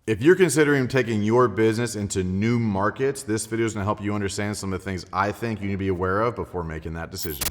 If you're considering taking your business into new markets, this video is going to help you understand some of the things I think you need to be aware of before making that decision.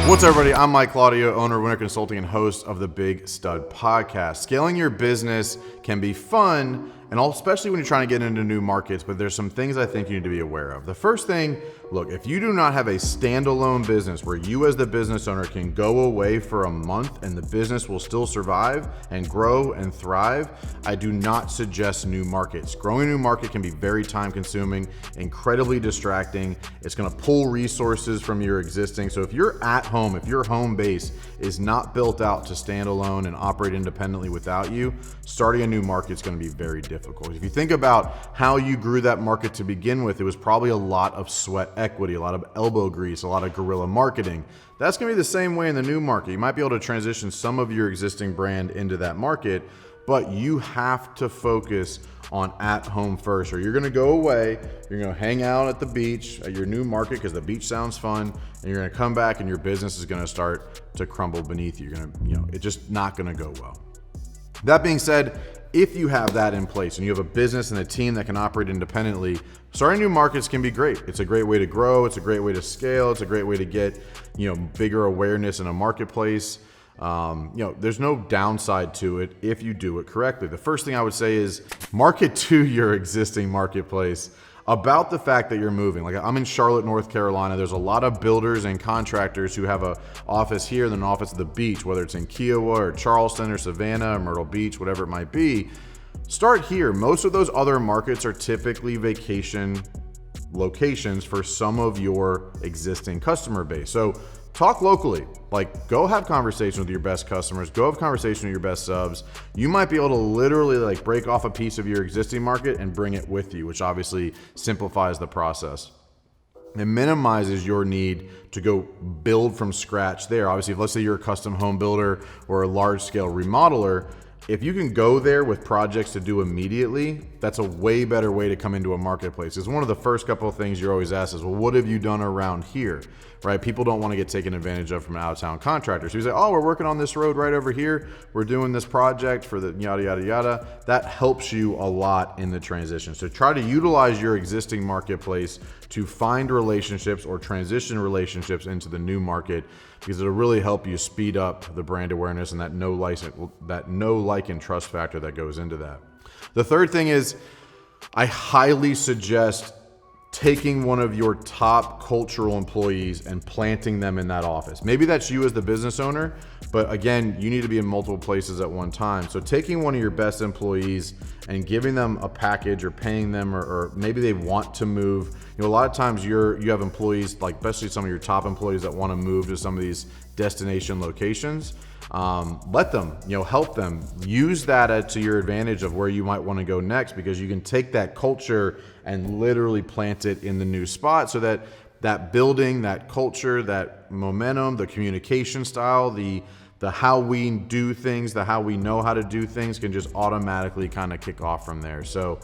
What's up, everybody? I'm Mike Claudio, owner of WinRate Consulting and host of the Big Stud Podcast. Scaling your business can be fun, and especially when you're trying to get into new markets, but there's some things I think you need to be aware of. The first thing, look, if you do not have a standalone business where you as the business owner can go away for a month and the business will still survive and grow and thrive, I do not suggest new markets. Growing a new market can be very time consuming, incredibly distracting. It's gonna pull resources from your existing. So if you're at home, if your home base is not built out to stand alone and operate independently without you, starting a new market is gonna be very difficult. If you think about how you grew that market to begin with, it was probably a lot of sweat equity, a lot of elbow grease, a lot of guerrilla marketing. That's going to be the same way in the new market. You might be able to transition some of your existing brand into that market, but you have to focus on at home first, or you're going to go away, you're going to hang out at the beach at your new market because the beach sounds fun, and you're going to come back and your business is going to start to crumble beneath you. You're going to, it's just not going to go well. That being said, if you have that in place and you have a business and a team that can operate independently, starting new markets can be great. It's a great way to grow. It's a great way to scale. It's a great way to get, bigger awareness in a marketplace. There's no downside to it if you do it correctly. The first thing I would say is market to your existing marketplace about the fact that you're moving. Like, I'm in Charlotte, North Carolina. There's a lot of builders and contractors who have an office here and an office at the beach, whether it's in Kiowa or Charleston or Savannah or Myrtle Beach, whatever it might be. Start here. Most of those other markets are typically vacation locations for some of your existing customer base. So talk locally. Like, go have conversations with your best customers. Go have conversation with your best subs. You might be able to literally break off a piece of your existing market and bring it with you, which obviously simplifies the process. It minimizes your need to go build from scratch there. Obviously, if let's say you're a custom home builder or a large scale remodeler, if you can go there with projects to do immediately, that's a way better way to come into a marketplace. It's one of the first couple of things you're always asked is, well, what have you done around here, right? People don't want to get taken advantage of from out-of-town contractors. So you say, oh, we're working on this road right over here. We're doing this project for the yada, yada, yada. That helps you a lot in the transition. So try to utilize your existing marketplace to find relationships or transition relationships into the new market, because it'll really help you speed up the brand awareness and that know, like, and trust factor that goes into that. The third thing is, I highly suggest taking one of your top cultural employees and planting them in that office. Maybe that's you as the business owner, but again, you need to be in multiple places at one time. So taking one of your best employees and giving them a package or paying them, or maybe they want to move. A lot of times you have employees, like especially some of your top employees that want to move to some of these destination locations. Let them, help them. Use that to your advantage of where you might want to go next, because you can take that culture and literally plant it in the new spot, so that that building, that culture, that momentum, the communication style, the how we do things, the how we know how to do things can just automatically kind of kick off from there. So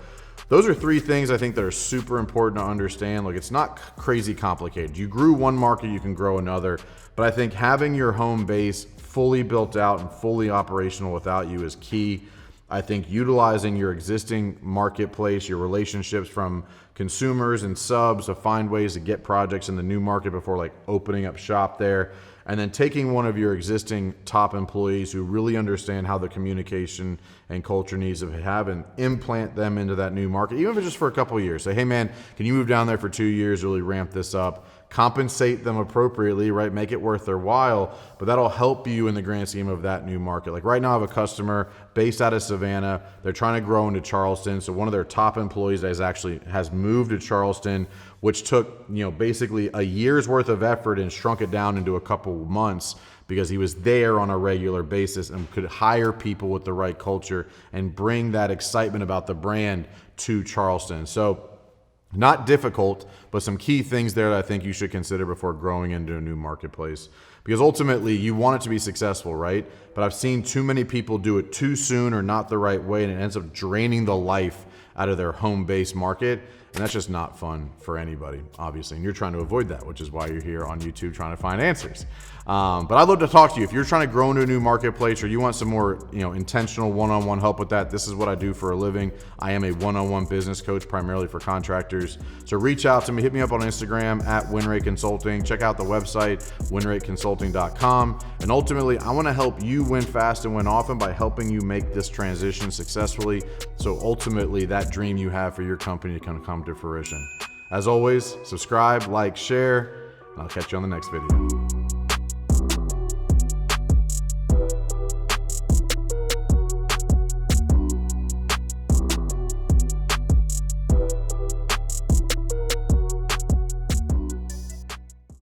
those are three things I think that are super important to understand. Like, it's not crazy complicated. You grew one market, you can grow another. But I think having your home base fully built out and fully operational without you is key. I think utilizing your existing marketplace, your relationships from consumers and subs to find ways to get projects in the new market before opening up shop there. And then taking one of your existing top employees who really understand how the communication and culture needs of have and implant them into that new market, even if it's just for a couple of years. Say, hey man, can you move down there for 2 years, really ramp this up? Compensate them appropriately, right? Make it worth their while, but that'll help you in the grand scheme of that new market. Like right now I have a customer based out of Savannah. They're trying to grow into Charleston. So one of their top employees has moved to Charleston, which took, basically a year's worth of effort and shrunk it down into a couple months, because he was there on a regular basis and could hire people with the right culture and bring that excitement about the brand to Charleston. So not difficult, but some key things there that I think you should consider before growing into a new marketplace. Because ultimately, you want it to be successful, right? But I've seen too many people do it too soon or not the right way, and it ends up draining the life out of their home-based market. And that's just not fun for anybody, obviously. And you're trying to avoid that, which is why you're here on YouTube trying to find answers. But I'd love to talk to you. If you're trying to grow into a new marketplace or you want some more, intentional one-on-one help with that, this is what I do for a living. I am a one-on-one business coach primarily for contractors. So reach out to me, hit me up on Instagram at WinRate Consulting. Check out the website, winrateconsulting.com. And ultimately, I want to help you win fast and win often by helping you make this transition successfully. So ultimately, that dream you have for your company can come to fruition. As always, subscribe, like, share, and I'll catch you on the next video.